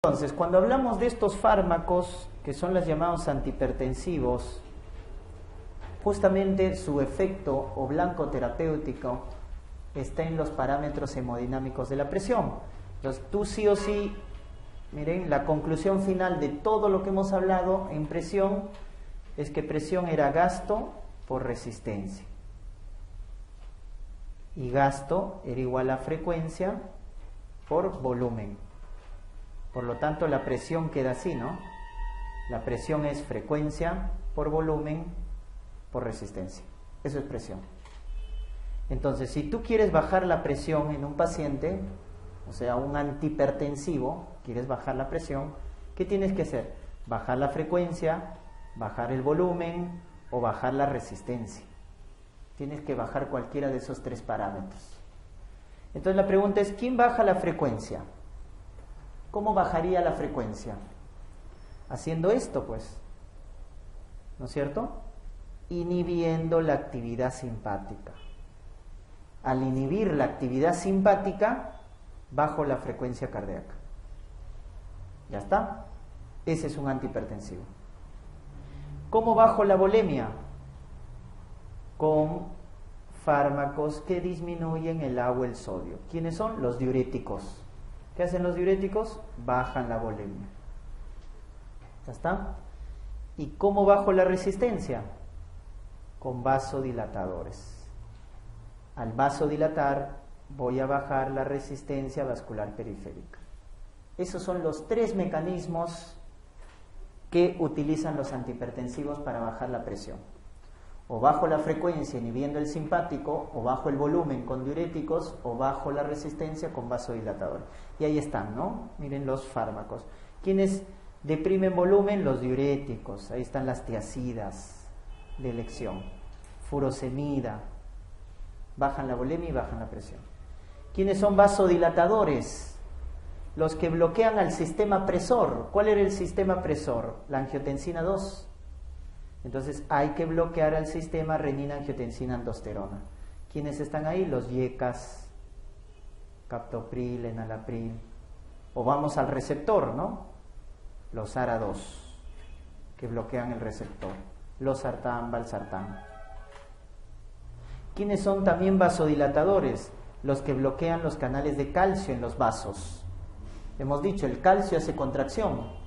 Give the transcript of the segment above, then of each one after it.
Entonces, cuando hablamos de estos fármacos, que son los llamados antihipertensivos, justamente su efecto o blanco terapéutico está en los parámetros hemodinámicos de la presión. Entonces, tú sí o sí, miren, la conclusión final de todo lo que hemos hablado en presión es que presión era gasto por resistencia. Y gasto era igual a frecuencia por volumen. Por lo tanto, la presión queda así, ¿no? La presión es frecuencia por volumen por resistencia. Eso es presión. Entonces, si tú quieres bajar la presión en un paciente, o sea, un antihipertensivo, quieres bajar la presión, ¿qué tienes que hacer? Bajar la frecuencia, bajar el volumen o bajar la resistencia. Tienes que bajar cualquiera de esos tres parámetros. Entonces, la pregunta es, ¿quién baja la frecuencia? ¿Cómo bajaría la frecuencia? Haciendo esto, pues, ¿no es cierto? Inhibiendo la actividad simpática. Al inhibir la actividad simpática, bajo la frecuencia cardíaca. ¿Ya está? Ese es un antihipertensivo. ¿Cómo bajo la volemia? Con fármacos que disminuyen el agua y el sodio. ¿Quiénes son? Los diuréticos. ¿Qué hacen los diuréticos? Bajan la volemia. ¿Ya está? ¿Y cómo bajo la resistencia? Con vasodilatadores. Al vasodilatar voy a bajar la resistencia vascular periférica. Esos son los tres mecanismos que utilizan los antihipertensivos para bajar la presión. O bajo la frecuencia inhibiendo el simpático, o bajo el volumen con diuréticos, o bajo la resistencia con vasodilatadores. Y ahí están, ¿no? Miren los fármacos. ¿Quiénes deprimen volumen? Los diuréticos. Ahí están las tiazidas de elección. Furosemida. Bajan la volemia y bajan la presión. ¿Quiénes son vasodilatadores? Los que bloquean al sistema presor. ¿Cuál era el sistema presor? La angiotensina 2. Entonces hay que bloquear al sistema renina-angiotensina-aldosterona. ¿Quiénes están ahí? Los YECAS, captopril, enalapril. O vamos al receptor, ¿no? Los ARA2, que bloquean el receptor. Los sartán, valsartán. ¿Quiénes son también vasodilatadores? Los que bloquean los canales de calcio en los vasos. Hemos dicho, el calcio hace contracción.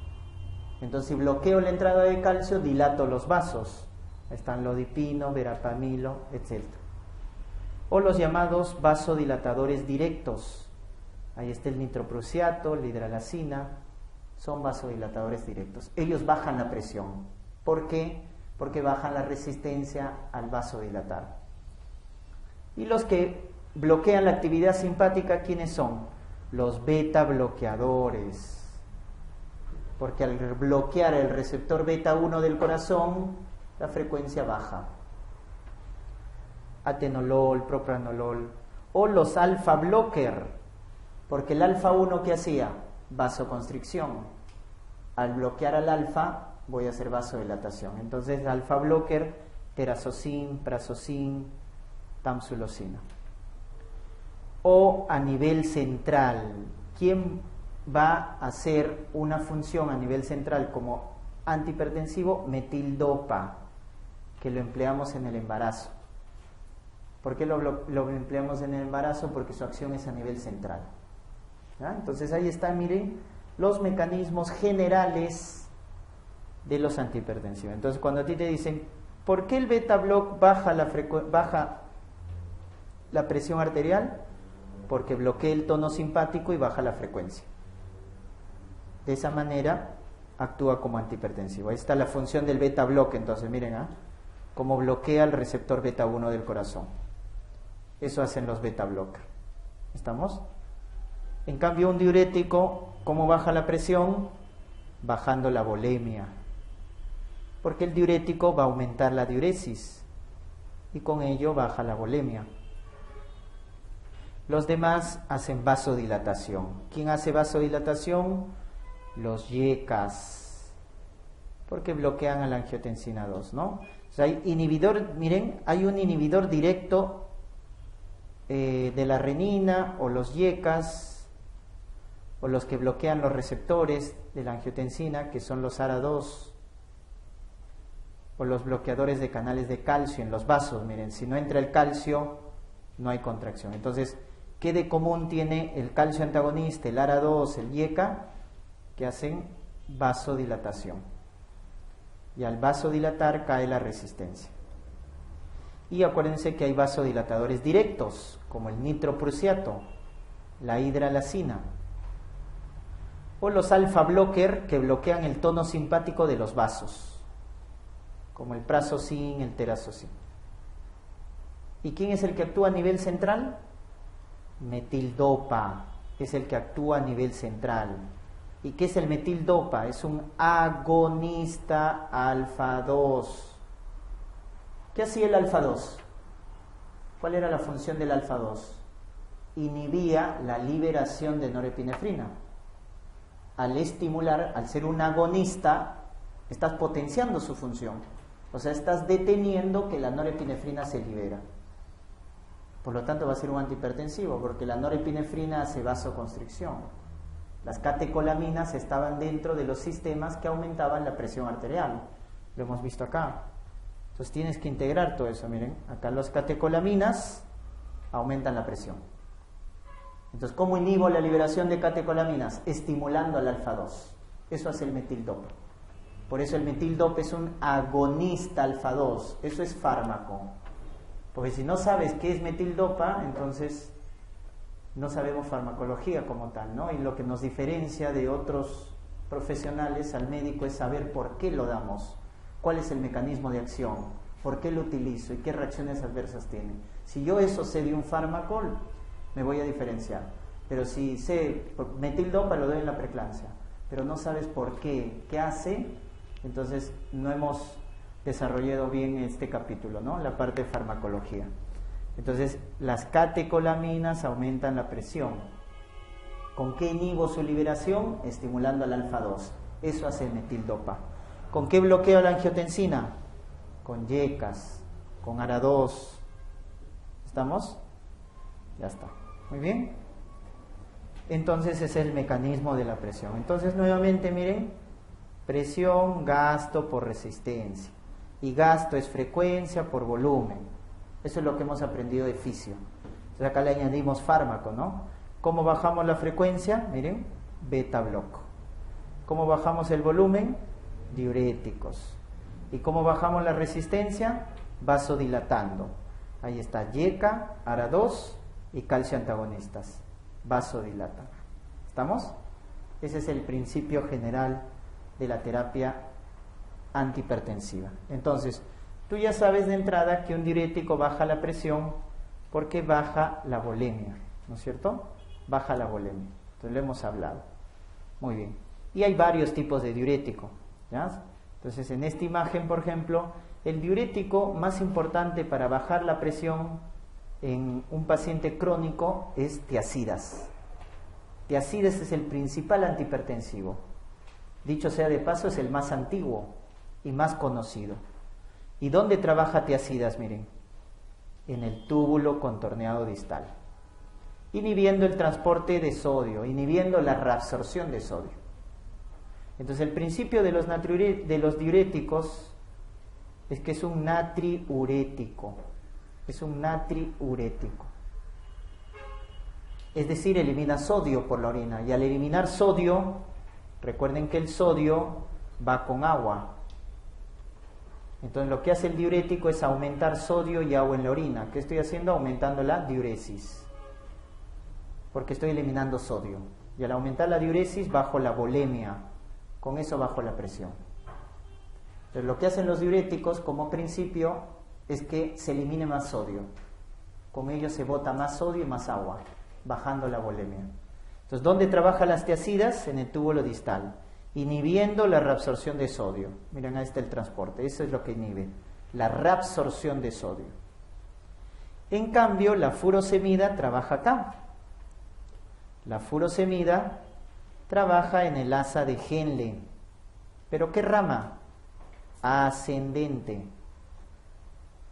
Entonces, si bloqueo la entrada de calcio, dilato los vasos. Ahí están lodipino, verapamilo, etc. O los llamados vasodilatadores directos. Ahí está el nitroprusiato, la hidralacina. Son vasodilatadores directos. Ellos bajan la presión. ¿Por qué? Porque bajan la resistencia al vasodilatar. Y los que bloquean la actividad simpática, ¿quiénes son? Los beta bloqueadores. Porque al bloquear el receptor beta 1 del corazón, la frecuencia baja. Atenolol, propranolol. O los alfa blocker, porque el alfa 1, ¿qué hacía? Vasoconstricción. Al bloquear al alfa, voy a hacer vasodilatación. Entonces, alfa blocker, terazocin, prazocin, tamsulosina. O a nivel central, ¿quién va a hacer una función a nivel central como antihipertensivo? Metildopa, que lo empleamos en el embarazo. ¿Por qué lo empleamos en el embarazo? Porque su acción es a nivel central. ¿Ya? Entonces ahí están, miren, los mecanismos generales de los antihipertensivos. Entonces cuando a ti te dicen, ¿por qué el beta block baja la presión arterial? Porque bloquea el tono simpático y baja la frecuencia. De esa manera actúa como antihipertensivo. Ahí está la función del beta bloque. Entonces miren, cómo bloquea el receptor beta 1 del corazón. Eso hacen los beta blocker. ¿Estamos? En cambio, un diurético, ¿cómo baja la presión? Bajando la volemia. Porque el diurético va a aumentar la diuresis y con ello baja la volemia. Los demás hacen vasodilatación. ¿Quién hace vasodilatación? Los YECAS, porque bloquean a la angiotensina 2, ¿no? O sea, hay inhibidor, miren, hay un inhibidor directo de la renina o los YECAS o los que bloquean los receptores de la angiotensina, que son los ARA2, o los bloqueadores de canales de calcio en los vasos. Miren, si no entra el calcio, no hay contracción. Entonces, ¿qué de común tiene el calcio antagonista, el ARA2, el IECA? Que hacen vasodilatación. Y al vasodilatar cae la resistencia. Y acuérdense que hay vasodilatadores directos, como el nitroprusiato, la hidralacina, o los alfa blocker, que bloquean el tono simpático de los vasos, como el prazosine, el terazocin. ¿Y quién es el que actúa a nivel central? Metildopa es el que actúa a nivel central. ¿Y qué es el metildopa? Es un agonista alfa-2. ¿Qué hacía el alfa-2? ¿Cuál era la función del alfa-2? Inhibía la liberación de norepinefrina. Al estimular, al ser un agonista, estás potenciando su función. O sea, estás deteniendo que la norepinefrina se libera. Por lo tanto, va a ser un antihipertensivo, porque la norepinefrina hace vasoconstricción. Las catecolaminas estaban dentro de los sistemas que aumentaban la presión arterial. Lo hemos visto acá. Entonces tienes que integrar todo eso. Miren, acá las catecolaminas aumentan la presión. Entonces, ¿cómo inhibo la liberación de catecolaminas? Estimulando al alfa-2. Eso hace el metildopa. Por eso el metildopa es un agonista alfa-2. Eso es fármaco. Porque si no sabes qué es metildopa, entonces no sabemos farmacología como tal, ¿no? Y lo que nos diferencia de otros profesionales al médico es saber por qué lo damos, cuál es el mecanismo de acción, por qué lo utilizo y qué reacciones adversas tiene. Si yo eso sé de un fármaco, me voy a diferenciar. Pero si sé metildopa, lo doy en la preeclampsia, pero no sabes por qué hace, entonces no hemos desarrollado bien este capítulo, ¿no? La parte de farmacología. Entonces, las catecolaminas aumentan la presión. ¿Con qué inhibo su liberación? Estimulando al alfa-2. Eso hace el metildopa. ¿Con qué bloqueo la angiotensina? Con YECAS, con ARA2. ¿Estamos? Ya está. Muy bien. Entonces, ese es el mecanismo de la presión. Entonces, nuevamente, miren, presión, gasto por resistencia. Y gasto es frecuencia por volumen. Eso es lo que hemos aprendido de fisio. Entonces acá le añadimos fármaco, ¿no? ¿Cómo bajamos la frecuencia? Miren, beta bloco. ¿Cómo bajamos el volumen? Diuréticos. ¿Y cómo bajamos la resistencia? Vasodilatando. Ahí está YECA, ARA2 y calcio antagonistas. Vasodilatan. ¿Estamos? Ese es el principio general de la terapia antihipertensiva. Entonces, tú ya sabes de entrada que un diurético baja la presión porque baja la volemia, ¿no es cierto? Baja la volemia. Entonces lo hemos hablado. Muy bien. Y hay varios tipos de diurético, ¿ya? Entonces en esta imagen, por ejemplo, el diurético más importante para bajar la presión en un paciente crónico es tiazidas. Tiazidas es el principal antihipertensivo. Dicho sea de paso, es el más antiguo y más conocido. ¿Y dónde trabaja tiazidas? Miren, en el túbulo contorneado distal, inhibiendo el transporte de sodio, inhibiendo la reabsorción de sodio. Entonces el principio de los diuréticos es que es un natriurético. Es un natriurético. Es decir, elimina sodio por la orina. Y al eliminar sodio, recuerden que el sodio va con agua. Entonces lo que hace el diurético es aumentar sodio y agua en la orina. ¿Qué estoy haciendo? Aumentando la diuresis. Porque estoy eliminando sodio. Y al aumentar la diuresis bajo la volemia. Con eso bajo la presión. Entonces lo que hacen los diuréticos como principio es que se elimine más sodio. Con ello se bota más sodio y más agua, bajando la volemia. Entonces, ¿dónde trabajan las tiazidas? En el túbulo distal, inhibiendo la reabsorción de sodio. Miren, ahí está el transporte. Eso es lo que inhibe, la reabsorción de sodio. En cambio, la furosemida trabaja acá. La furosemida trabaja en el asa de Henle. ¿Pero qué rama? Ascendente.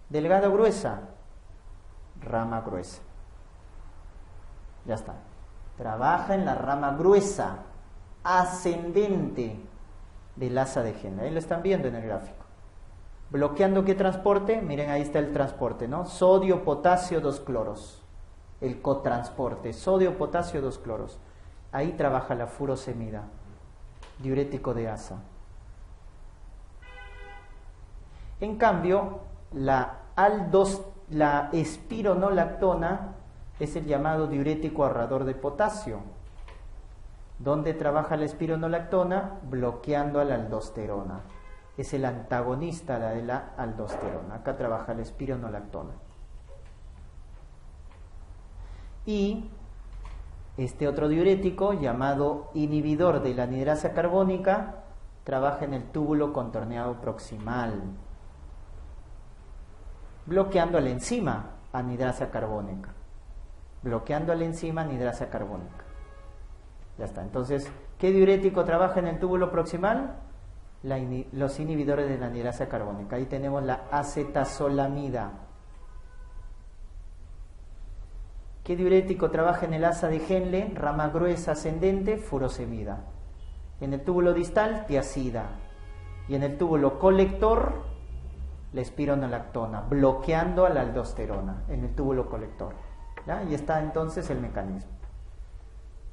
Delgada o gruesa, rama gruesa. Ya está. Trabaja en la rama gruesa, ascendente del asa de Henle. Ahí lo están viendo en el gráfico. ¿Bloqueando qué transporte? Miren, ahí está el transporte, ¿no? Sodio, potasio, 2 cloros. El cotransporte, sodio, potasio, 2 cloros. Ahí trabaja la furosemida, diurético de asa. En cambio, la espironolactona es el llamado diurético ahorrador de potasio. ¿Dónde trabaja la espironolactona? Bloqueando a la aldosterona. Es el antagonista de la aldosterona. Acá trabaja la espironolactona. Y este otro diurético, llamado inhibidor de la anidrasa carbónica, trabaja en el túbulo contorneado proximal, bloqueando a la enzima anidrasa carbónica. Bloqueando a la enzima anidrasa carbónica. Ya está. Entonces, ¿qué diurético trabaja en el túbulo proximal? Los inhibidores de la anidrasa carbónica. Ahí tenemos la acetazolamida. ¿Qué diurético trabaja en el asa de Henle? Rama gruesa ascendente, furosemida. En el túbulo distal, tiazida. Y en el túbulo colector, la espironolactona, bloqueando a la aldosterona en el túbulo colector. ¿Ya? Y está entonces el mecanismo.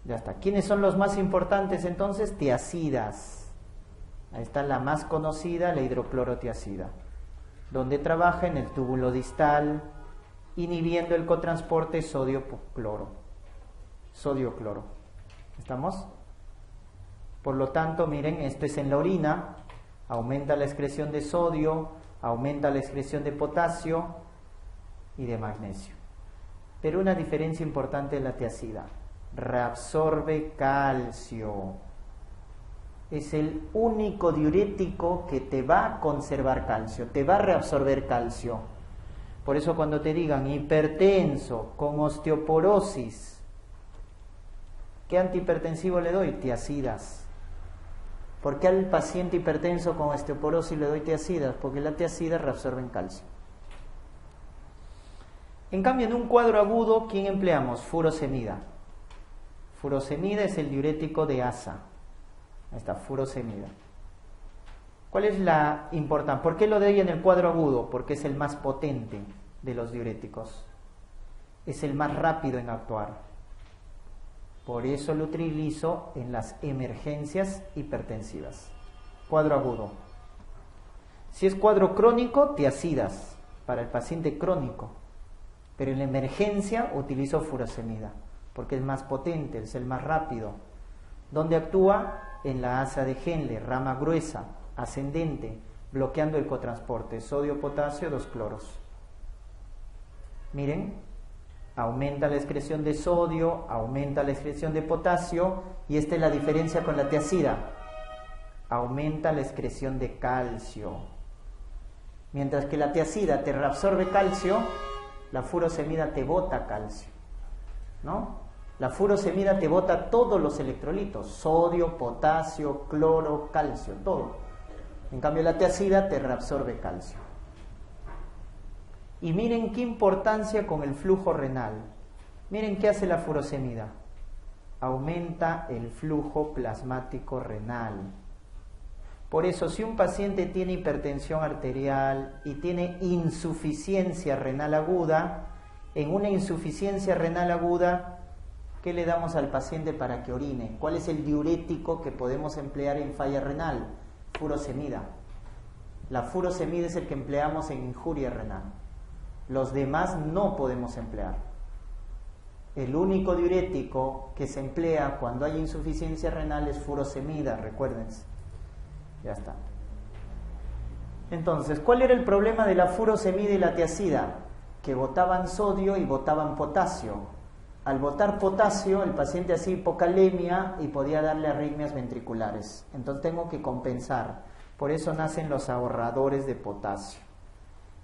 Ya está. ¿Quiénes son los más importantes entonces? Tiazidas. Ahí está la más conocida, la hidroclorotiazida, donde trabaja en el túbulo distal, inhibiendo el cotransporte sodio-cloro. Sodio-cloro. ¿Estamos? Por lo tanto, miren, esto es en la orina, aumenta la excreción de sodio, aumenta la excreción de potasio y de magnesio. Pero una diferencia importante de la tiazida: reabsorbe calcio. Es el único diurético que te va a conservar calcio, te va a reabsorber calcio. Por eso cuando te digan hipertenso con osteoporosis, ¿qué antihipertensivo le doy? Tiazidas. ¿Por qué al paciente hipertenso con osteoporosis le doy tiazidas? Porque las tiazidas reabsorben calcio. En cambio, en un cuadro agudo, ¿quién empleamos? Furosemida. Furosemida es el diurético de asa. Ahí está, furosemida. ¿Cuál es la importancia? ¿Por qué lo doy en el cuadro agudo? Porque es el más potente de los diuréticos. Es el más rápido en actuar. Por eso lo utilizo en las emergencias hipertensivas. Cuadro agudo. Si es cuadro crónico, tiazidas para el paciente crónico. Pero en la emergencia utilizo furosemida, porque es más potente, es el más rápido. ¿Dónde actúa? En la asa de Henle, rama gruesa, ascendente, bloqueando el cotransporte, sodio, potasio, 2 cloros. Miren, aumenta la excreción de sodio, aumenta la excreción de potasio, y esta es la diferencia con la tiazida. Aumenta la excreción de calcio. Mientras que la tiazida te reabsorbe calcio, la furosemida te bota calcio, ¿no? La furosemida te bota todos los electrolitos, sodio, potasio, cloro, calcio, todo. En cambio la tiazida te reabsorbe calcio. Y miren qué importancia con el flujo renal. Miren qué hace la furosemida. Aumenta el flujo plasmático renal. Por eso, si un paciente tiene hipertensión arterial y tiene insuficiencia renal aguda, en una insuficiencia renal aguda, ¿qué le damos al paciente para que orine? ¿Cuál es el diurético que podemos emplear en falla renal? Furosemida. La furosemida es el que empleamos en injuria renal. Los demás no podemos emplear. El único diurético que se emplea cuando hay insuficiencia renal es furosemida, recuérdense. Ya está. Entonces, ¿cuál era el problema de la furosemida y la tiazida? Que botaban sodio y botaban potasio. Al botar potasio, el paciente hacía hipocalemia y podía darle arritmias ventriculares. Entonces tengo que compensar. Por eso nacen los ahorradores de potasio.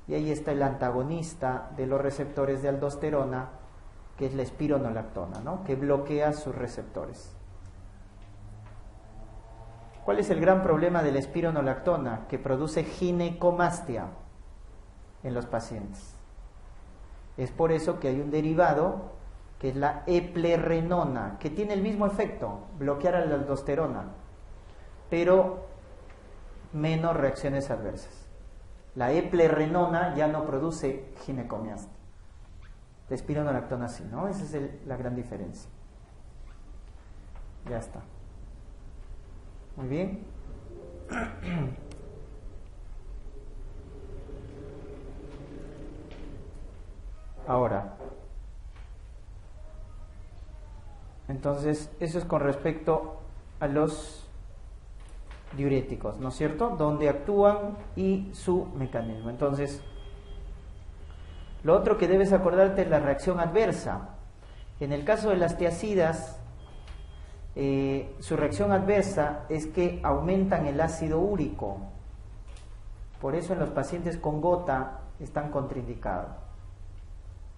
Y ahí está el antagonista de los receptores de aldosterona, que es la espironolactona, ¿no? Que bloquea sus receptores. ¿Cuál es el gran problema de la espironolactona? Que produce ginecomastia en los pacientes. Es por eso que hay un derivado que es la eplerenona, que tiene el mismo efecto, bloquear a la aldosterona, pero menos reacciones adversas. La eplerenona ya no produce ginecomiastia. La espironolactona sí, ¿no? Esa es la gran diferencia. Ya está. Muy bien. Ahora, entonces, eso es con respecto a los diuréticos, ¿no es cierto? Donde actúan y su mecanismo. Entonces, lo otro que debes acordarte es la reacción adversa. En el caso de las tiazidas, su reacción adversa es que aumentan el ácido úrico. Por eso en los pacientes con gota están contraindicados.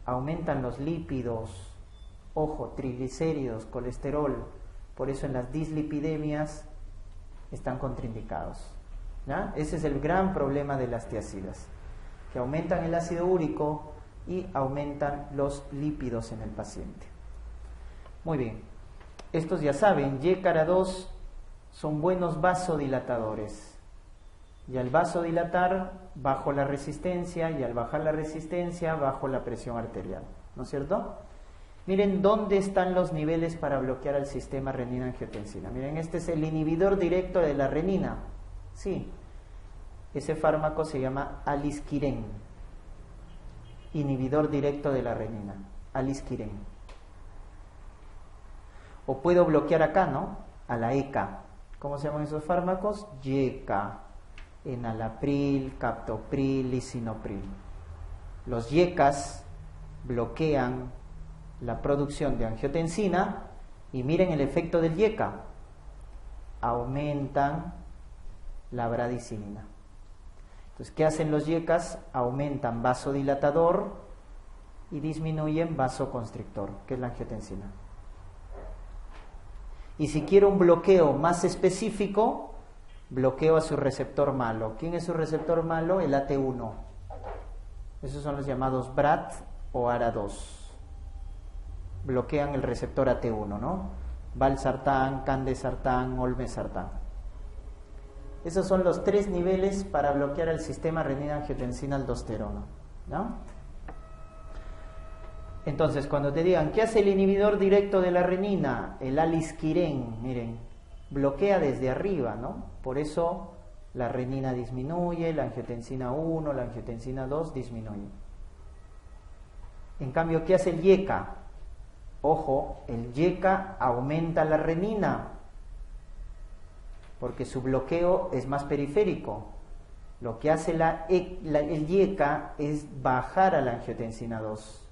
Aumentan los lípidos, ojo, triglicéridos, colesterol. Por eso en las dislipidemias están contraindicados. ¿Ya? Ese es el gran problema de las tiazidas, que aumentan el ácido úrico y aumentan los lípidos en el paciente. Muy bien, estos ya saben, YCARA2 son buenos vasodilatadores. Y al vasodilatar, bajo la resistencia, y al bajar la resistencia, bajo la presión arterial, ¿no es cierto? Miren dónde están los niveles para bloquear el sistema renina-angiotensina. Miren, este es el inhibidor directo de la renina. Sí, ese fármaco se llama alisquiren. Inhibidor directo de la renina, alisquiren. O puedo bloquear acá, ¿no? A la ECA. ¿Cómo se llaman esos fármacos? YECA, enalapril, captopril, lisinopril. Los YECAs bloquean la producción de angiotensina y miren el efecto del YECA. Aumentan la bradicinina. Entonces, ¿qué hacen los YECAs? Aumentan vasodilatador y disminuyen vasoconstrictor, que es la angiotensina. Y si quiero un bloqueo más específico, bloqueo a su receptor malo. ¿Quién es su receptor malo? El AT1. Esos son los llamados BRAT o ARA2. Bloquean el receptor AT1, ¿no? Valsartán, candesartán, olmesartán. Esos son los 3 niveles para bloquear el sistema renina-angiotensina-aldosterona, ¿no? Entonces, cuando te digan, ¿qué hace el inhibidor directo de la renina? El alisquiren, miren, bloquea desde arriba, ¿no? Por eso la renina disminuye, la angiotensina 1, la angiotensina 2 disminuye. En cambio, ¿qué hace el YECA? Ojo, el YECA aumenta la renina, porque su bloqueo es más periférico. Lo que hace el YECA es bajar a la angiotensina 2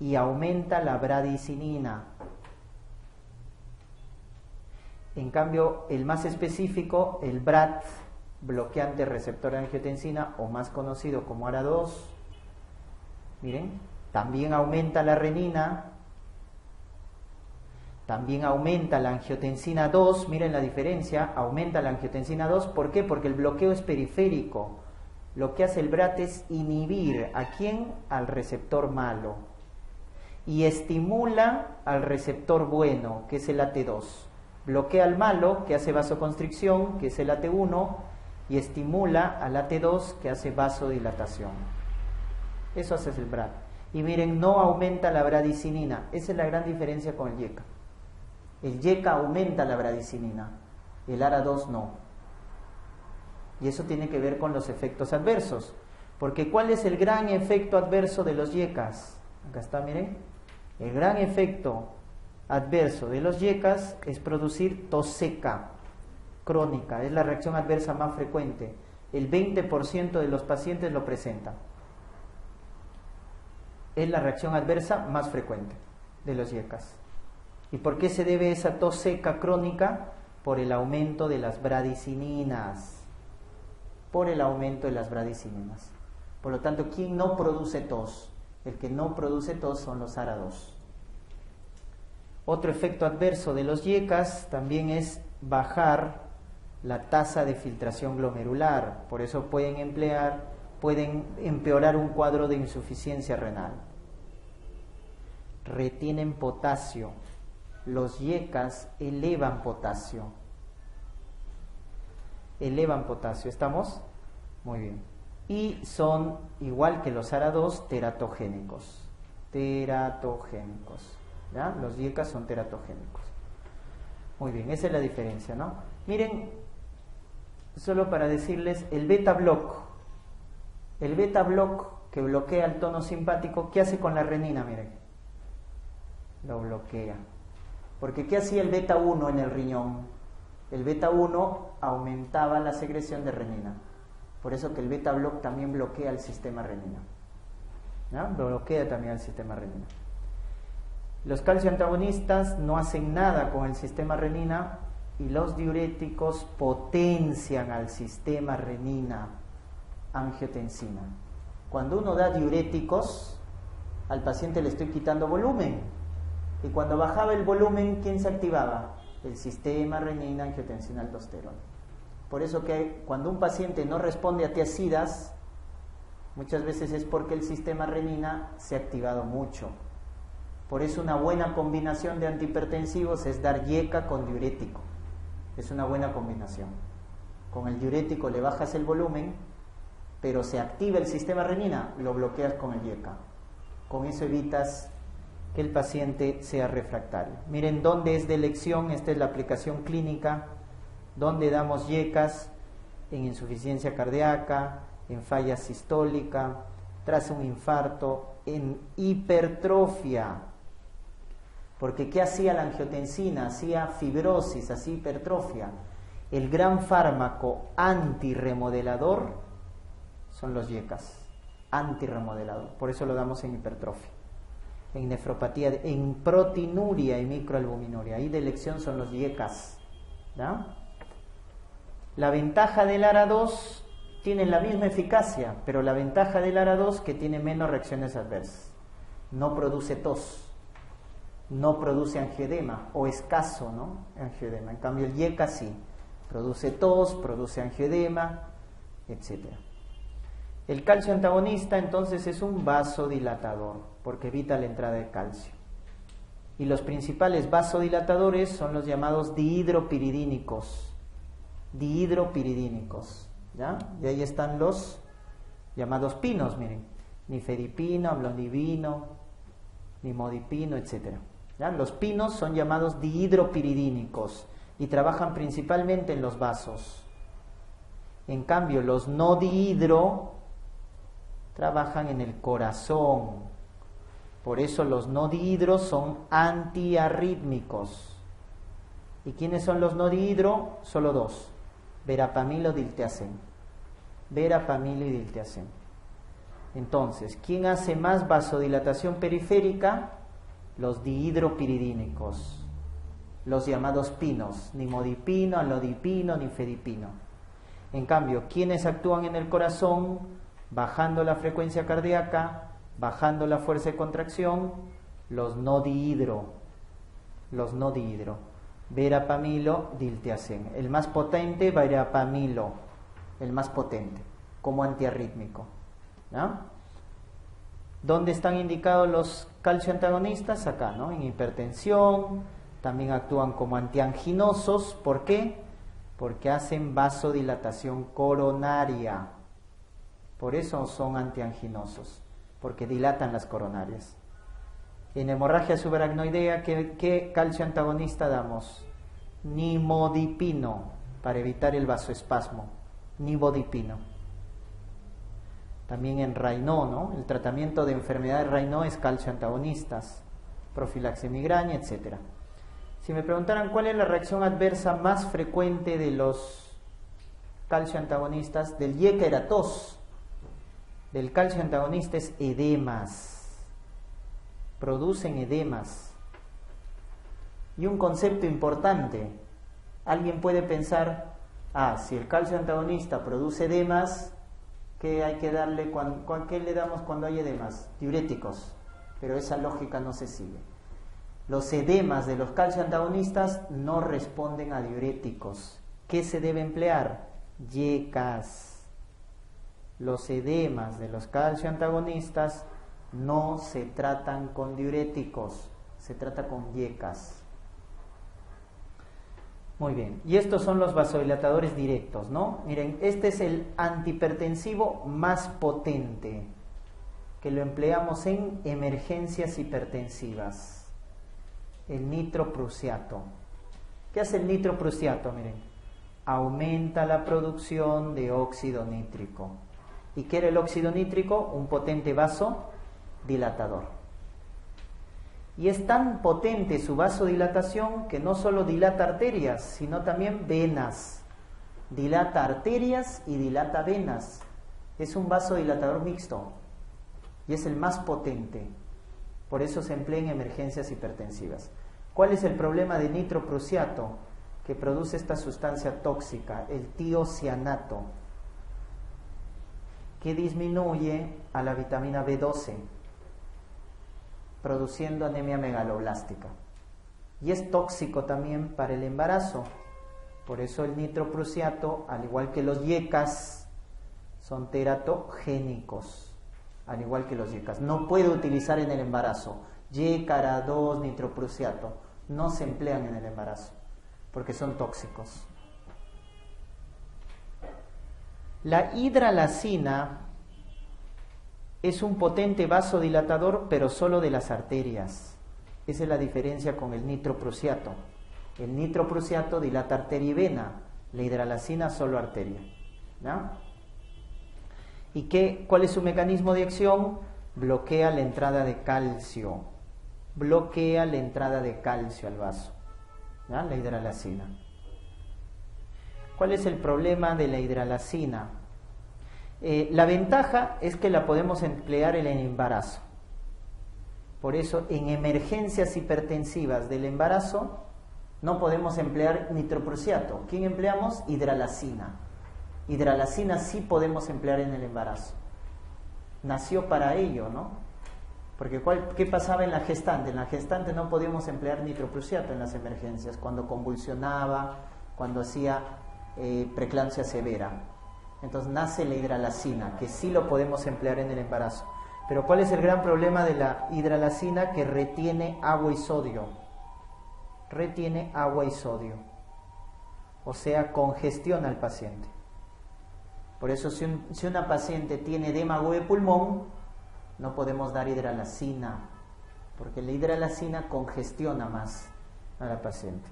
y aumenta la bradicinina. En cambio, el más específico, el BRAT, bloqueante receptor de angiotensina, o más conocido como ARA2, miren, también aumenta la renina, también aumenta la angiotensina 2, miren la diferencia, aumenta la angiotensina 2, ¿por qué? Porque el bloqueo es periférico. Lo que hace el BRAT es inhibir, ¿a quién? Al receptor malo, y estimula al receptor bueno, que es el AT2. Bloquea al malo, que hace vasoconstricción, que es el AT1, y estimula al AT2, que hace vasodilatación. Eso hace el BRAT. Y miren, no aumenta la bradicinina. Esa es la gran diferencia con el YECA. El YECA aumenta la bradicinina, el ARA2 no. Y eso tiene que ver con los efectos adversos. Porque ¿cuál es el gran efecto adverso de los YECAs? Acá está, miren. El gran efecto adverso de los YECAs es producir tos seca crónica. Es la reacción adversa más frecuente. El 20% de los pacientes lo presentan. Es la reacción adversa más frecuente de los YECAs. ¿Y por qué se debe esa tos seca crónica? Por el aumento de las bradicininas. Por el aumento de las bradicininas. Por lo tanto, ¿quién no produce tos? El que no produce tos son los ARA2. Otro efecto adverso de los YECAs también es bajar la tasa de filtración glomerular. Por eso pueden empeorar un cuadro de insuficiencia renal. retienen potasio. Los YECAs elevan potasio. Elevan potasio, ¿estamos? Muy bien. Y son, igual que los ARA2, teratogénicos. Teratogénicos. ¿Ya? Los YECAs son teratogénicos. Muy bien, esa es la diferencia, ¿no? Miren, solo para decirles, el beta block que bloquea el tono simpático, ¿qué hace con la renina? Miren, lo bloquea. Porque ¿qué hacía el beta 1 en el riñón? El beta 1 aumentaba la secreción de renina. Por eso que el beta block también bloquea el sistema renina. ¿Ya? Bloquea también el sistema renina. Los calcio antagonistas no hacen nada con el sistema renina y los diuréticos potencian al sistema renina angiotensina. Cuando uno da diuréticos, al paciente le estoy quitando volumen. Y cuando bajaba el volumen, ¿quién se activaba? El sistema renina angiotensina aldosterona. Por eso que cuando un paciente no responde a tiazidas, muchas veces es porque el sistema renina se ha activado mucho. Por eso una buena combinación de antihipertensivos es dar YECA con diurético. Es una buena combinación. Con el diurético le bajas el volumen, pero se activa el sistema renina, lo bloqueas con el YECA. Con eso evitas que el paciente sea refractario. Miren dónde es de elección, esta es la aplicación clínica, donde damos YECAs en insuficiencia cardíaca, en falla sistólica, tras un infarto, en hipertrofia. Porque ¿qué hacía la angiotensina? Hacía fibrosis, hacía hipertrofia. El gran fármaco antirremodelador son los YECAs, antirremodelador. Por eso lo damos en hipertrofia, en nefropatía, en proteinuria y microalbuminuria. Ahí de elección son los YECAs. ¿Ya? La ventaja del ARA2 tiene la misma eficacia, pero la ventaja del ARA2 que tiene menos reacciones adversas. No produce tos, no produce angioedema, o escaso, ¿no? Angioedema. En cambio el YECA sí, produce tos, produce angioedema, etc. El calcio antagonista entonces es un vasodilatador, porque evita la entrada de calcio. Y los principales vasodilatadores son los llamados dihidropiridínicos. Dihidropiridínicos, ¿ya? Y ahí están los llamados pinos, miren, nifedipino, amlodipino, nimodipino, etc. ¿Ya? Los pinos son llamados dihidropiridínicos y trabajan principalmente en los vasos. En cambio, los no dihidro trabajan en el corazón. Por eso los no dihidro son antiarrítmicos. ¿Y quiénes son los no dihidro? Solo dos: verapamilo, diltiazem. Verapamilo y diltiazem. Entonces, ¿quién hace más vasodilatación periférica? Los dihidropiridínicos, los llamados pinos, nimodipino, amlodipino, nifedipino. En cambio, ¿quiénes actúan en el corazón? Bajando la frecuencia cardíaca, bajando la fuerza de contracción, los no dihidro. Los no dihidro. Verapamilo, diltiazem. El más potente, verapamilo. El más potente, como antiarrítmico. ¿No? ¿Dónde están indicados los calcio antagonistas? Acá, ¿no? En hipertensión, también actúan como antianginosos. ¿Por qué? Porque hacen vasodilatación coronaria. Por eso son antianginosos, porque dilatan las coronarias. En hemorragia subaracnoidea, ¿qué calcio antagonista damos? Nimodipino, para evitar el vasoespasmo. Nimodipino. También en Raynaud, ¿no? El tratamiento de enfermedad de Raynaud es calcio antagonistas, profilaxia migraña, etc. Si me preguntaran cuál es la reacción adversa más frecuente de los calcio antagonistas, del YECA era tos, del calcio antagonista es edemas, producen edemas. Y un concepto importante, alguien puede pensar, si el calcio antagonista produce edemas, ¿qué hay que darle? ¿Qué le damos cuando hay edemas? Diuréticos. Pero esa lógica no se sigue. Los edemas de los calcio antagonistas no responden a diuréticos. ¿Qué se debe emplear? YECAs. Los edemas de los calcio antagonistas no se tratan con diuréticos, se trata con YECAs. Muy bien, y estos son los vasodilatadores directos, ¿no? Miren, este es el antihipertensivo más potente, que lo empleamos en emergencias hipertensivas, el nitroprusiato. ¿Qué hace el nitroprusiato? Miren, aumenta la producción de óxido nítrico. ¿Y qué era el óxido nítrico? Un potente vasodilatador. Y es tan potente su vasodilatación que no solo dilata arterias, sino también venas. Dilata arterias y dilata venas. Es un vasodilatador mixto y es el más potente. Por eso se emplea en emergencias hipertensivas. ¿Cuál es el problema de nitroprusiato? Que produce esta sustancia tóxica, el tiocianato, que disminuye a la vitamina B12, produciendo anemia megaloblástica. Y es tóxico también para el embarazo. Por eso el nitroprusiato, al igual que los YECAs, son teratogénicos, al igual que los YECAs. No puede utilizar en el embarazo. YECA, ARA2, nitroprusiato, no se emplean en el embarazo, porque son tóxicos. La hidralacina es un potente vasodilatador, pero solo de las arterias. Esa es la diferencia con el nitroprusiato. El nitroprusiato dilata arteria y vena, la hidralacina solo arteria. ¿No? ¿Y cuál es su mecanismo de acción? Bloquea la entrada de calcio. Bloquea la entrada de calcio al vaso. ¿No? La hidralacina. ¿Cuál es el problema de la hidralacina? La ventaja es que la podemos emplear en el embarazo. Por eso, en emergencias hipertensivas del embarazo, no podemos emplear nitroprusiato. ¿Quién empleamos? Hidralacina. Hidralacina sí podemos emplear en el embarazo. Nació para ello, ¿no? Porque ¿qué pasaba en la gestante? En la gestante no podíamos emplear nitroprusiato en las emergencias, cuando convulsionaba, cuando hacía preeclampsia severa. Entonces nace la hidralacina, que sí lo podemos emplear en el embarazo. Pero ¿cuál es el gran problema de la hidralacina? Que retiene agua y sodio. Retiene agua y sodio. O sea, congestiona al paciente. Por eso si una paciente tiene edema agudo de pulmón, no podemos dar hidralacina, porque la hidralacina congestiona más a la paciente.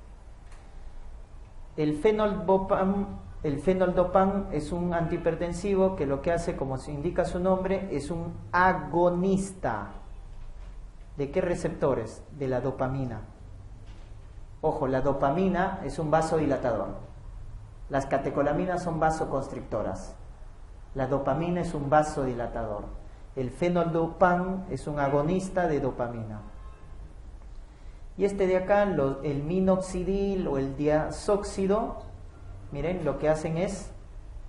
El fenoldopam es un antihipertensivo que lo que hace, como se indica su nombre, es un agonista. ¿De qué receptores? De la dopamina. Ojo, la dopamina es un vasodilatador. Las catecolaminas son vasoconstrictoras. La dopamina es un vasodilatador. El fenoldopam es un agonista de dopamina. Y este de acá, el minoxidil o el diazóxido, miren, lo que hacen es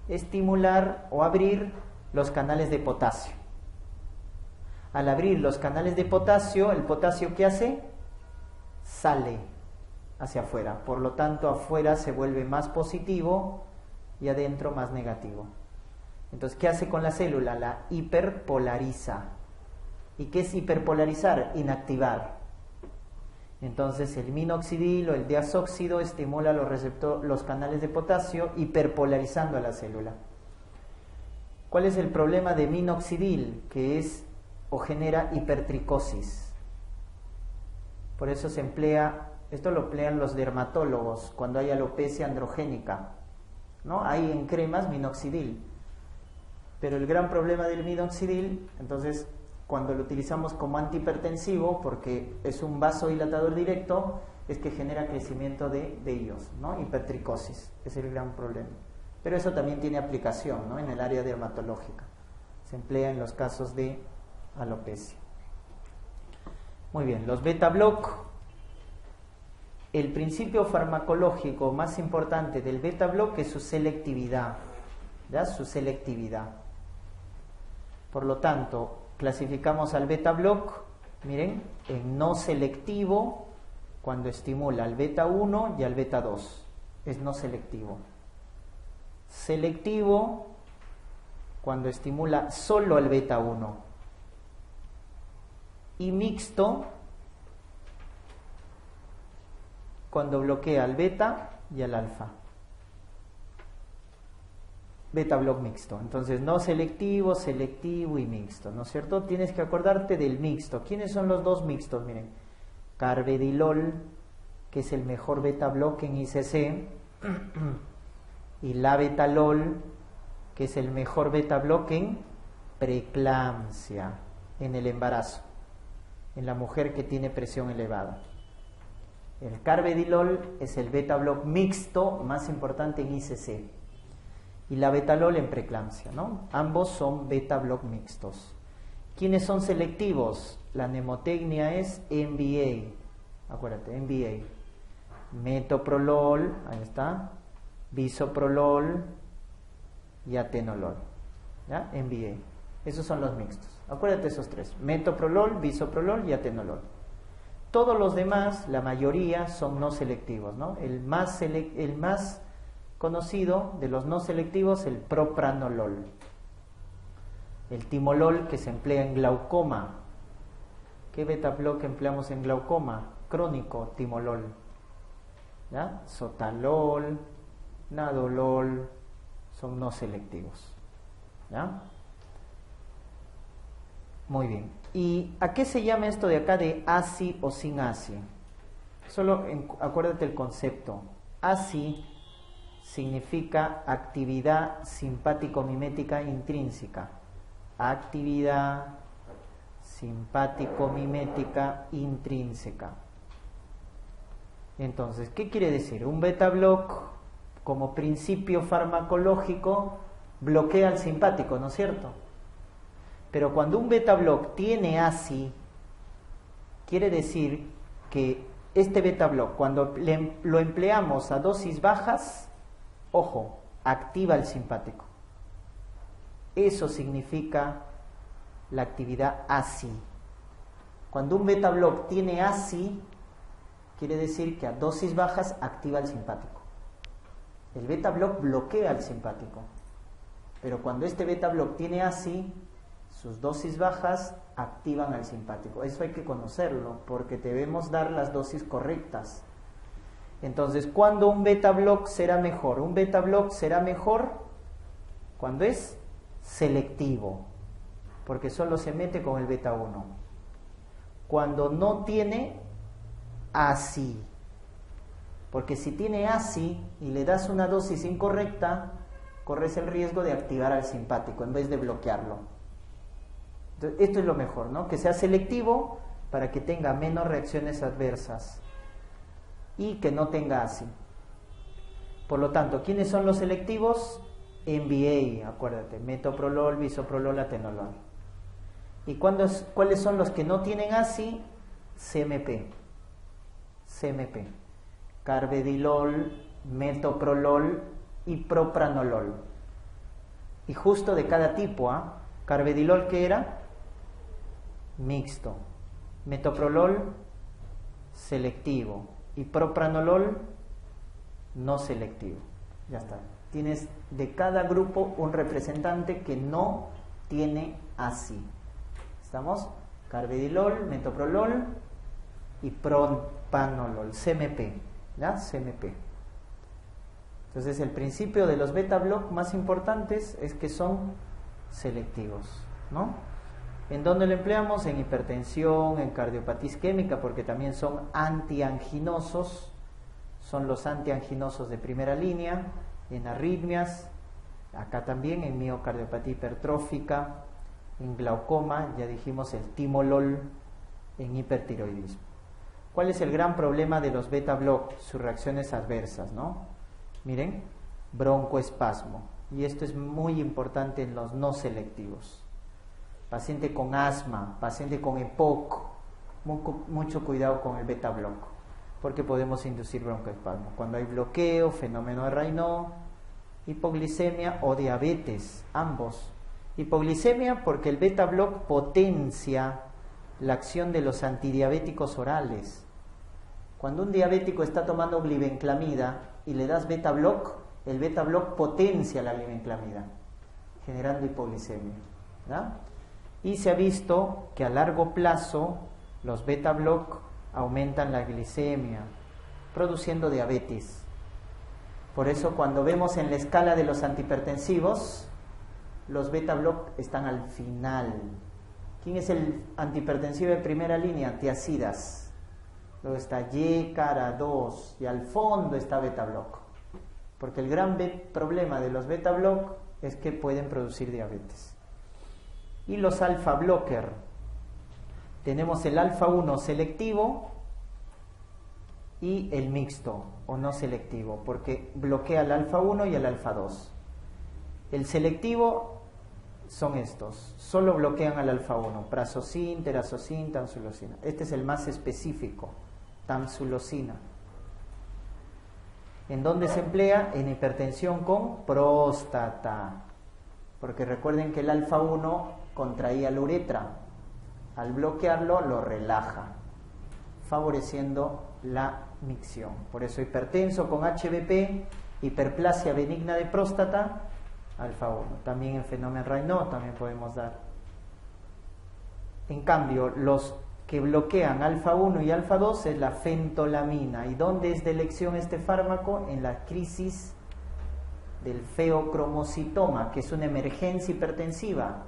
estimular o abrir los canales de potasio. Al abrir los canales de potasio, el potasio ¿qué hace? Sale hacia afuera. Por lo tanto, afuera se vuelve más positivo y adentro más negativo. Entonces, ¿qué hace con la célula? La hiperpolariza. ¿Y qué es hiperpolarizar? Inactivar. Entonces, el minoxidil o el diazóxido estimula los canales de potasio, hiperpolarizando a la célula. ¿Cuál es el problema de minoxidil? Que es o genera hipertricosis. Por eso se emplea, esto lo emplean los dermatólogos cuando hay alopecia androgénica, ¿no? Hay en cremas minoxidil. Pero el gran problema del minoxidil, entonces, cuando lo utilizamos como antihipertensivo, porque es un vasodilatador directo, es que genera crecimiento de vellos, ¿no? Hipertricosis, es el gran problema. Pero eso también tiene aplicación, ¿no? En el área dermatológica. Se emplea en los casos de alopecia. Muy bien, los beta-block. El principio farmacológico más importante del beta-block es su selectividad, ¿ya? Su selectividad. Por lo tanto, clasificamos al beta-block, miren, en no selectivo cuando estimula al beta-1 y al beta-2. Es no selectivo. Selectivo cuando estimula solo al beta-1. y mixto cuando bloquea al beta y al alfa. Beta block mixto. Entonces, no selectivo, selectivo y mixto, ¿no es cierto? Tienes que acordarte del mixto. ¿Quiénes son los dos mixtos? Miren, carvedilol, que es el mejor beta block en ICC, y labetalol, que es el mejor beta block en preeclampsia, en el embarazo, en la mujer que tiene presión elevada. El carvedilol es el beta block mixto más importante en ICC y la betalol en preeclampsia, ¿no? Ambos son beta block mixtos. ¿Quiénes son selectivos? La mnemotecnia es MBA, acuérdate, MBA. Metoprolol, ahí está, bisoprolol y atenolol, ¿ya? MBA. Esos son los mixtos. Acuérdate esos tres: metoprolol, bisoprolol y atenolol. Todos los demás, la mayoría, son no selectivos, ¿no? El más conocido de los no selectivos, el propranolol. El timolol, que se emplea en glaucoma. ¿Qué beta block empleamos en glaucoma? Crónico, timolol. ¿Ya? Sotalol, nadolol, son no selectivos. ¿Ya? Muy bien. ¿Y a qué se llama esto de acá de ASI o sin ASI? Solo acuérdate el concepto. ASI significa actividad simpático-mimética intrínseca. Actividad simpático-mimética intrínseca. Entonces, ¿qué quiere decir? Un beta block, como principio farmacológico, bloquea al simpático, ¿no es cierto? Pero cuando un beta block tiene ASI, quiere decir que este beta block, cuando lo empleamos a dosis bajas, ojo, activa el simpático. Eso significa la actividad ASI. Cuando un beta block tiene ASI, quiere decir que a dosis bajas activa el simpático. El beta block bloquea al simpático. Pero cuando este beta block tiene ASI, sus dosis bajas activan al simpático. Eso hay que conocerlo porque debemos dar las dosis correctas. Entonces, ¿cuándo un beta block será mejor? Un beta block será mejor cuando es selectivo, porque solo se mete con el beta 1. Cuando no tiene ASI, porque si tiene ASI y le das una dosis incorrecta, corres el riesgo de activar al simpático en vez de bloquearlo. Entonces, esto es lo mejor, ¿no? Que sea selectivo para que tenga menos reacciones adversas y que no tenga ASI. Por lo tanto, ¿quiénes son los selectivos? MBA, acuérdate, metoprolol, bisoprolol, atenolol. ¿Y cuáles son los que no tienen ASI? CMP, carvedilol, metoprolol y propranolol. Y justo de cada tipo, ¿ah? Carvedilol, ¿qué era? Mixto. Metoprolol, selectivo. Y propranolol, no selectivo. Ya está. Tienes de cada grupo un representante que no tiene ASI. ¿Estamos? Carvedilol, metoprolol y propranolol, CMP. ¿Ya? CMP. Entonces, el principio de los beta block más importantes es que son selectivos, ¿no? ¿En dónde lo empleamos? En hipertensión, en cardiopatía isquémica, porque también son antianginosos, son los antianginosos de primera línea, en arritmias, acá también en miocardiopatía hipertrófica, en glaucoma, ya dijimos el timolol, en hipertiroidismo. ¿Cuál es el gran problema de los beta block? Sus reacciones adversas, ¿no? Miren, broncoespasmo, y esto es muy importante en los no selectivos. Paciente con asma, paciente con EPOC, mucho cuidado con el beta block, porque podemos inducir broncoespasmo. Cuando hay bloqueo, fenómeno de Raynaud, hipoglicemia o diabetes, ambos. Hipoglicemia porque el beta block potencia la acción de los antidiabéticos orales. Cuando un diabético está tomando glibenclamida y le das beta block, el beta block potencia la glibenclamida, generando hipoglicemia, ¿verdad? Y se ha visto que a largo plazo Los beta block aumentan la glicemia, produciendo diabetes. Por eso cuando vemos en la escala de los antihipertensivos, los beta block están al final. ¿Quién es el antihipertensivo de primera línea? Tiazidas. Luego está Y, cara 2 y al fondo está beta block. Porque el gran problema de los beta block es que pueden producir diabetes. Y los alfa blocker. Tenemos el alfa 1 selectivo y el mixto o no selectivo, porque bloquea el alfa 1 y el alfa 2. El selectivo son estos, solo bloquean al alfa 1, prazosin, terazosin, tamsulosina. Este es el más específico, tamsulosina. ¿En dónde se emplea? En hipertensión con próstata, porque recuerden que el alfa 1 contraía la uretra, al bloquearlo lo relaja, favoreciendo la micción. Por eso hipertenso con HBP, hiperplasia benigna de próstata, alfa 1. También en fenómeno Raynaud también podemos dar. En cambio, los que bloquean alfa 1 y alfa 2 es la fentolamina. ¿Y dónde es de elección este fármaco? En la crisis del feocromocitoma, que es una emergencia hipertensiva.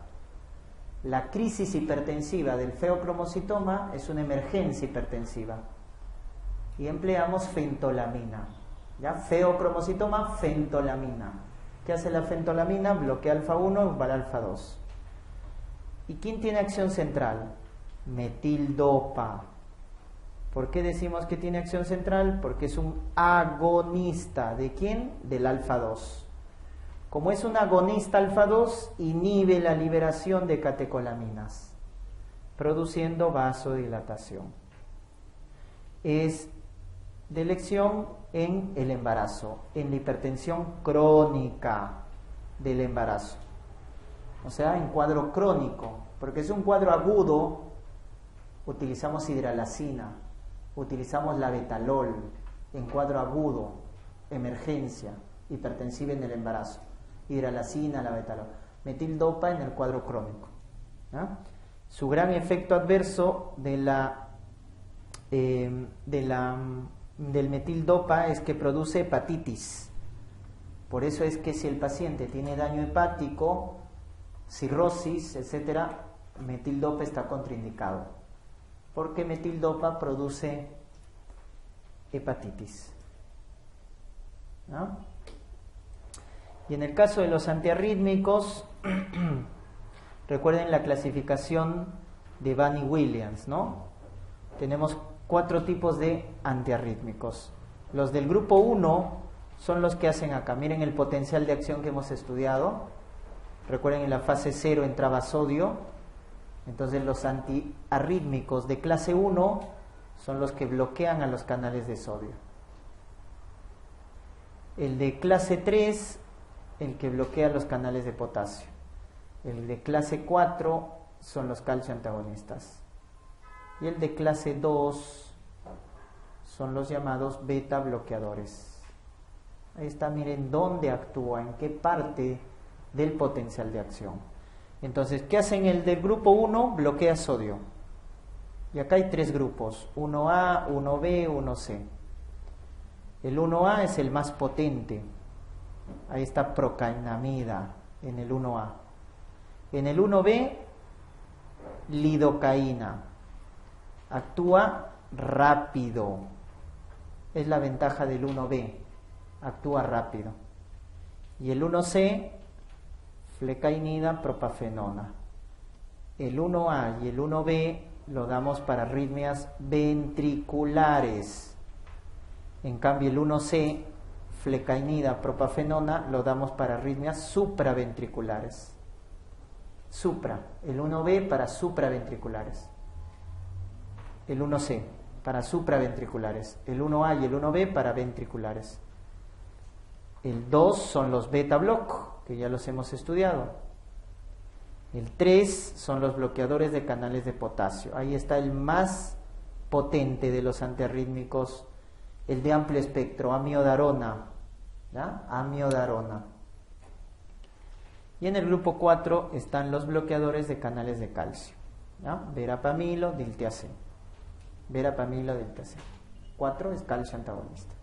La crisis hipertensiva del feocromocitoma es una emergencia hipertensiva. Y empleamos fentolamina. ¿Ya? Feocromocitoma, fentolamina. ¿Qué hace la fentolamina? Bloquea alfa 1 para alfa 2. ¿Y quién tiene acción central? Metildopa. ¿Por qué decimos que tiene acción central? Porque es un agonista. ¿De quién? Del alfa 2. Como es un agonista alfa 2, inhibe la liberación de catecolaminas, produciendo vasodilatación. Es de elección en el embarazo, en la hipertensión crónica del embarazo. O sea, en cuadro crónico, porque es un cuadro agudo, utilizamos hidralazina, utilizamos la betalol, en cuadro agudo, emergencia, hipertensiva en el embarazo. Hidralazina, la betalol. Metildopa en el cuadro crónico. ¿Ah? Su gran efecto adverso del metildopa es que produce hepatitis. Por eso es que si el paciente tiene daño hepático, cirrosis, etcétera, metildopa está contraindicado, porque metildopa produce hepatitis. ¿No? Y en el caso de los antiarrítmicos, recuerden la clasificación de Bunny Williams, ¿no? Tenemos 4 tipos de antiarrítmicos. Los del grupo 1 son los que hacen acá. Miren el potencial de acción que hemos estudiado. Recuerden, en la fase 0 entraba sodio. Entonces los antiarrítmicos de clase 1 son los que bloquean a los canales de sodio. El de clase 3, el que bloquea los canales de potasio. El de clase 4 son los calcio antagonistas. Y el de clase 2 son los llamados beta bloqueadores. Ahí está, miren dónde actúa, en qué parte del potencial de acción. Entonces, ¿qué hacen el del grupo 1? Bloquea sodio. Y acá hay 3 grupos, 1A, 1B, 1C. El 1A es el más potente. Ahí está procainamida en el 1A. En el 1B, lidocaína. Actúa rápido. Es la ventaja del 1B. Actúa rápido. Y el 1C, flecainida, propafenona. El 1A y el 1B lo damos para arritmias ventriculares. En cambio, el 1C, flecainida, propafenona, lo damos para arritmias supraventriculares. El 1B para supraventriculares. El 1C para supraventriculares. El 1A y el 1B para ventriculares. El 2 son los beta block, que ya los hemos estudiado. El 3 son los bloqueadores de canales de potasio. Ahí está el más potente de los antiarrítmicos, el de amplio espectro, amiodarona. ¿Ya? Amiodarona. Y en el grupo 4 están los bloqueadores de canales de calcio. ¿Ya? Verapamilo, diltiazem. verapamilo delta C. 4 es calcio antagonista.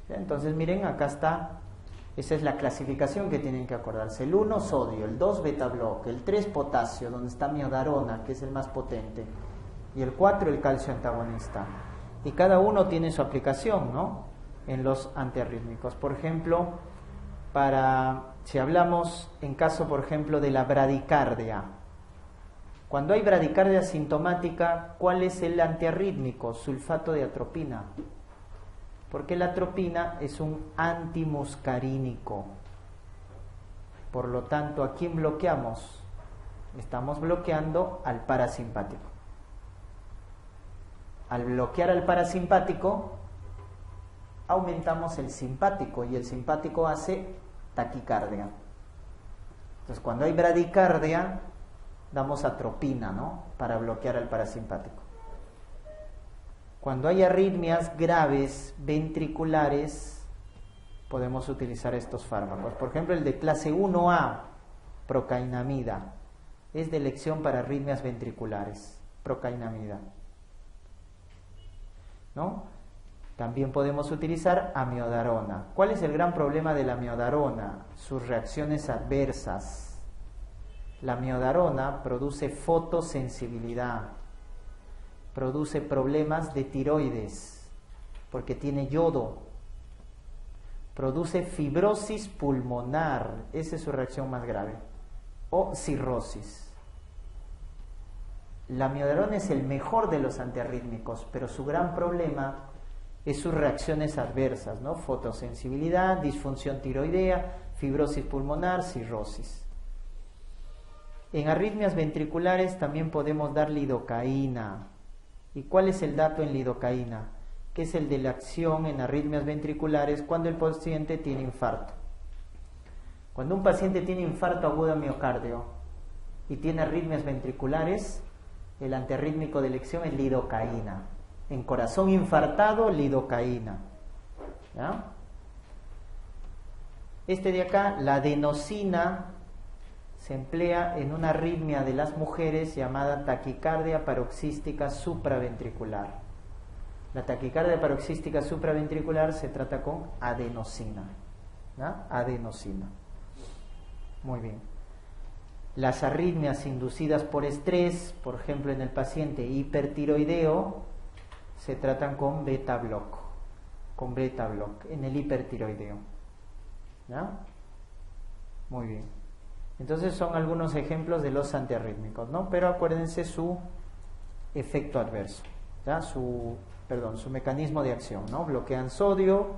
¿Ya? Entonces miren, acá está, esa es la clasificación que tienen que acordarse. El 1 sodio, el 2 beta bloque, el 3 potasio, donde está miodarona, que es el más potente, y el 4 el calcio antagonista. Y cada uno tiene su aplicación, ¿no?, en los antiarrítmicos. Por ejemplo, si hablamos en caso, por ejemplo, de la bradicardia. Cuando hay bradicardia sintomática, ¿cuál es el antiarrítmico? Sulfato de atropina. Porque la atropina es un antimuscarínico. Por lo tanto, ¿a quién bloqueamos? Estamos bloqueando al parasimpático. Al bloquear al parasimpático, aumentamos el simpático y el simpático hace taquicardia. Entonces, cuando hay bradicardia, damos atropina, ¿no?, para bloquear al parasimpático. Cuando hay arritmias graves ventriculares, podemos utilizar estos fármacos. Por ejemplo, el de clase 1A, procainamida, es de elección para arritmias ventriculares, procainamida, ¿no? También podemos utilizar amiodarona. ¿Cuál es el gran problema de la amiodarona? Sus reacciones adversas. La amiodarona produce fotosensibilidad, produce problemas de tiroides, porque tiene yodo, produce fibrosis pulmonar, esa es su reacción más grave, o cirrosis. La amiodarona es el mejor de los antiarrítmicos, pero su gran problema es sus reacciones adversas, ¿no? Fotosensibilidad, disfunción tiroidea, fibrosis pulmonar, cirrosis. En arritmias ventriculares también podemos dar lidocaína. ¿Y cuál es el dato en lidocaína? Que es el de la acción en arritmias ventriculares cuando el paciente tiene infarto. Cuando un paciente tiene infarto agudo de miocardio y tiene arritmias ventriculares, el antiarrítmico de elección es lidocaína. En corazón infartado, lidocaína. ¿Ya? Este de acá, la adenosina, se emplea en una arritmia de las mujeres llamada taquicardia paroxística supraventricular. La taquicardia paroxística supraventricular se trata con adenosina. ¿Ya? Adenosina. Muy bien. Las arritmias inducidas por estrés, por ejemplo en el paciente hipertiroideo, se tratan con beta block, en el hipertiroideo. ¿Ya? Muy bien. Entonces son algunos ejemplos de los antiarrítmicos, ¿no? Pero acuérdense su efecto adverso, ¿ya? Su mecanismo de acción, ¿no? Bloquean sodio,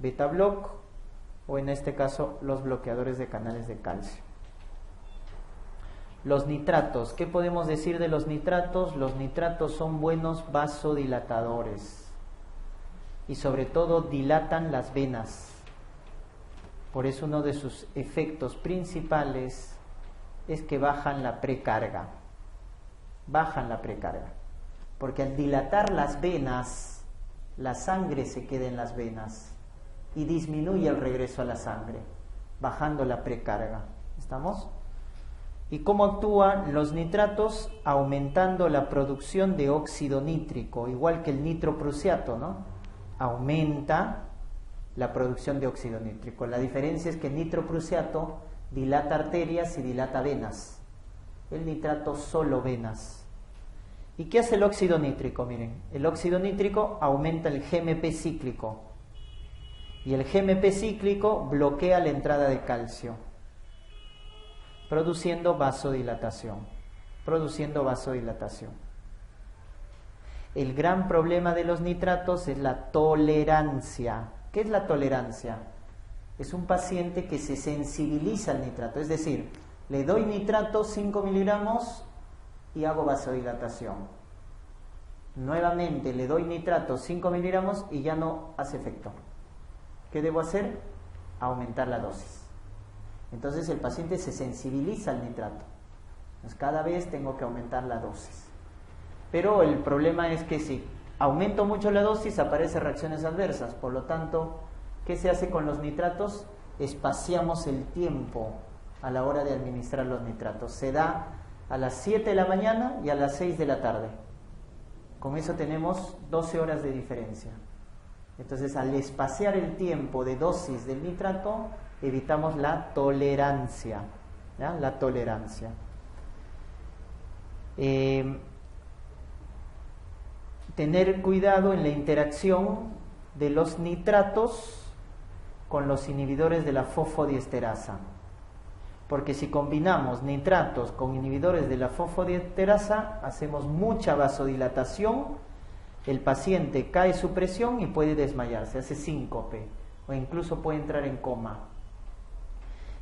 beta block, o en este caso los bloqueadores de canales de calcio. Los nitratos, ¿qué podemos decir de los nitratos? Los nitratos son buenos vasodilatadores y sobre todo dilatan las venas. Por eso uno de sus efectos principales es que bajan la precarga. Bajan la precarga. Porque al dilatar las venas, la sangre se queda en las venas y disminuye el regreso a la sangre, bajando la precarga. ¿Estamos? ¿Y cómo actúan los nitratos? Aumentando la producción de óxido nítrico, igual que el nitroprusiato, ¿no? Aumenta la producción de óxido nítrico. La diferencia es que el nitroprusiato dilata arterias y dilata venas. El nitrato solo venas. ¿Y qué hace el óxido nítrico? Miren, el óxido nítrico aumenta el GMP cíclico. Y el GMP cíclico bloquea la entrada de calcio, produciendo vasodilatación. El gran problema de los nitratos es la tolerancia. ¿Qué es la tolerancia? Es un paciente que se sensibiliza al nitrato, es decir, le doy nitrato 5 miligramos y hago vasodilatación. Nuevamente le doy nitrato 5 miligramos y ya no hace efecto. ¿Qué debo hacer? Aumentar la dosis. Entonces el paciente se sensibiliza al nitrato. Entonces cada vez tengo que aumentar la dosis. Pero el problema es que si aumento mucho la dosis, aparecen reacciones adversas. Por lo tanto, ¿qué se hace con los nitratos? Espaciamos el tiempo a la hora de administrar los nitratos. Se da a las 7 de la mañana y a las 6 de la tarde. Con eso tenemos 12 horas de diferencia. Entonces, al espaciar el tiempo de dosis del nitrato, evitamos la tolerancia. ¿Ya? La tolerancia. Tener cuidado en la interacción de los nitratos con los inhibidores de la fosfodiesterasa. Porque si combinamos nitratos con inhibidores de la fosfodiesterasa, hacemos mucha vasodilatación, el paciente cae su presión y puede desmayarse, hace síncope o incluso puede entrar en coma.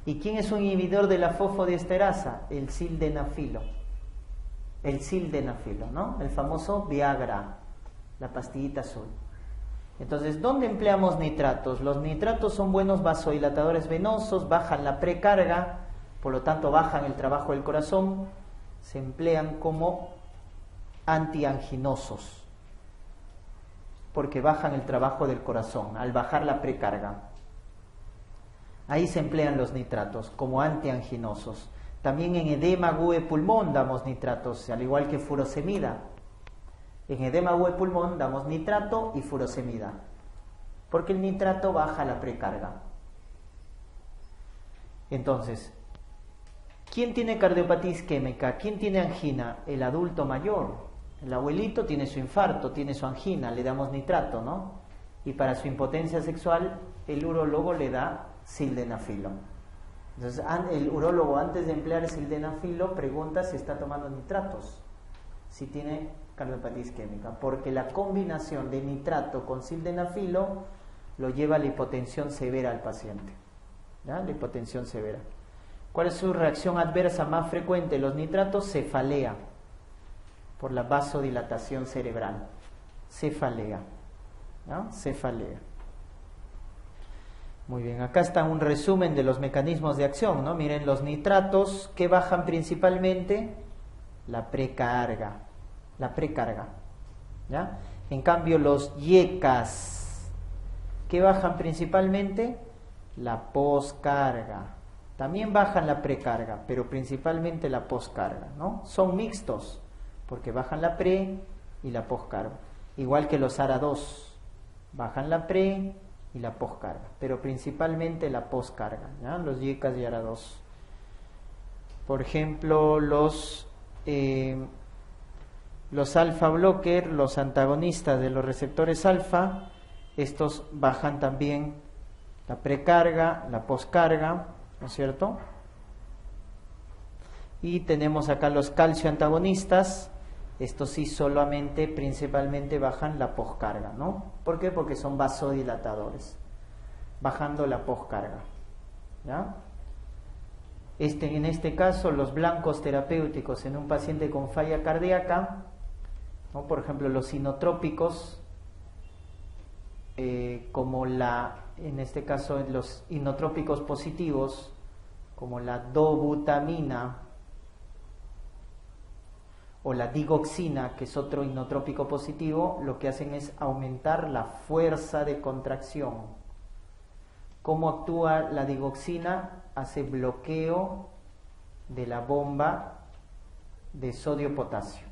¿Y quién es un inhibidor de la fosfodiesterasa? El sildenafilo. El sildenafilo, ¿no? El famoso Viagra, la pastillita azul. Entonces, ¿dónde empleamos nitratos? Los nitratos son buenos vasodilatadores venosos, bajan la precarga, por lo tanto bajan el trabajo del corazón, se emplean como antianginosos, porque bajan el trabajo del corazón al bajar la precarga. Ahí se emplean los nitratos como antianginosos. También en edema agudo de pulmón damos nitratos, al igual que furosemida. En edema agudo de pulmón damos nitrato y furosemida, porque el nitrato baja la precarga. Entonces, ¿quién tiene cardiopatía isquémica? ¿Quién tiene angina? El adulto mayor. El abuelito tiene su infarto, tiene su angina, le damos nitrato, ¿no? Y para su impotencia sexual, el urólogo le da sildenafilo. Entonces, el urólogo, antes de emplear el sildenafilo, pregunta si está tomando nitratos, si tiene cardiopatía isquémica, porque la combinación de nitrato con sildenafilo lo lleva a la hipotensión severa al paciente. ¿Ya? La hipotensión severa. ¿Cuál es su reacción adversa más frecuente? Los nitratos, cefalea, por la vasodilatación cerebral. Cefalea. ¿No? Cefalea. Muy bien, acá está un resumen de los mecanismos de acción, ¿no? Miren, los nitratos, ¿qué bajan principalmente? La precarga. La precarga. ¿Ya? En cambio, los YECAS, ¿qué bajan principalmente? La poscarga. También bajan la precarga, pero principalmente la poscarga, ¿no? Son mixtos, porque bajan la pre y la poscarga. Igual que los ARA2, bajan la pre y la poscarga, pero principalmente la poscarga, ¿ya? Los YECAS y ARA2. Por ejemplo, los alfa blocker, los antagonistas de los receptores alfa, estos bajan también la precarga, la poscarga, ¿no es cierto? Y tenemos acá los calcio antagonistas, estos sí solamente, principalmente bajan la poscarga, ¿no? ¿Por qué? Porque son vasodilatadores, bajando la poscarga, ¿ya? En este caso, los blancos terapéuticos en un paciente con falla cardíaca, ¿no? Por ejemplo, los inotrópicos, en este caso los inotrópicos positivos, como la dobutamina o la digoxina, que es otro inotrópico positivo, lo que hacen es aumentar la fuerza de contracción. ¿Cómo actúa la digoxina? Hace bloqueo de la bomba de sodio-potasio.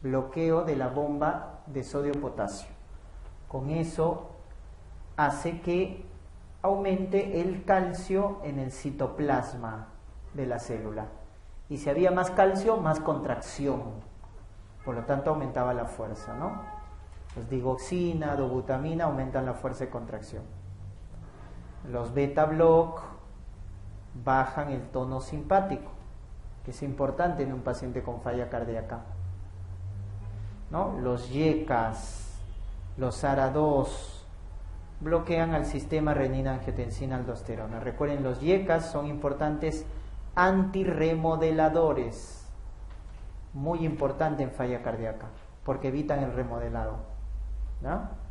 Bloqueo de la bomba de sodio-potasio. Con eso hace que aumente el calcio en el citoplasma de la célula. Y si había más calcio, más contracción. Por lo tanto, aumentaba la fuerza, ¿no? Los digoxina, dobutamina aumentan la fuerza de contracción. Los beta block bajan el tono simpático, que es importante en un paciente con falla cardíaca, ¿no? Los YECAS, los ARA2 bloquean al sistema renina-angiotensina-aldosterona. Recuerden, los YECAS son importantes antirremodeladores, muy importante en falla cardíaca, porque evitan el remodelado, ¿no?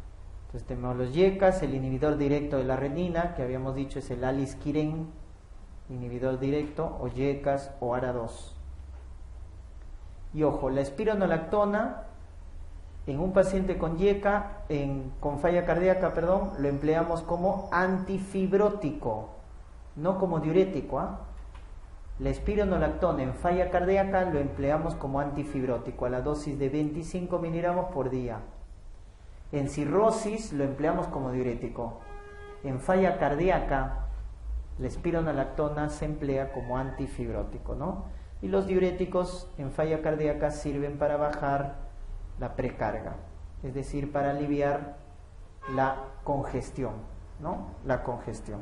Entonces tenemos los YECAS, el inhibidor directo de la renina, que habíamos dicho es el aliskiren, inhibidor directo, o YECAS o ARA2. Y ojo, la espironolactona en un paciente con YECA, con falla cardíaca, lo empleamos como antifibrótico, no como diurético, ¿ah? La espironolactona en falla cardíaca lo empleamos como antifibrótico a la dosis de 25 miligramos por día. En cirrosis lo empleamos como diurético. En falla cardíaca, la espironolactona se emplea como antifibrótico, ¿no? Y los diuréticos en falla cardíaca sirven para bajar la precarga, es decir, para aliviar la congestión, ¿no? La congestión.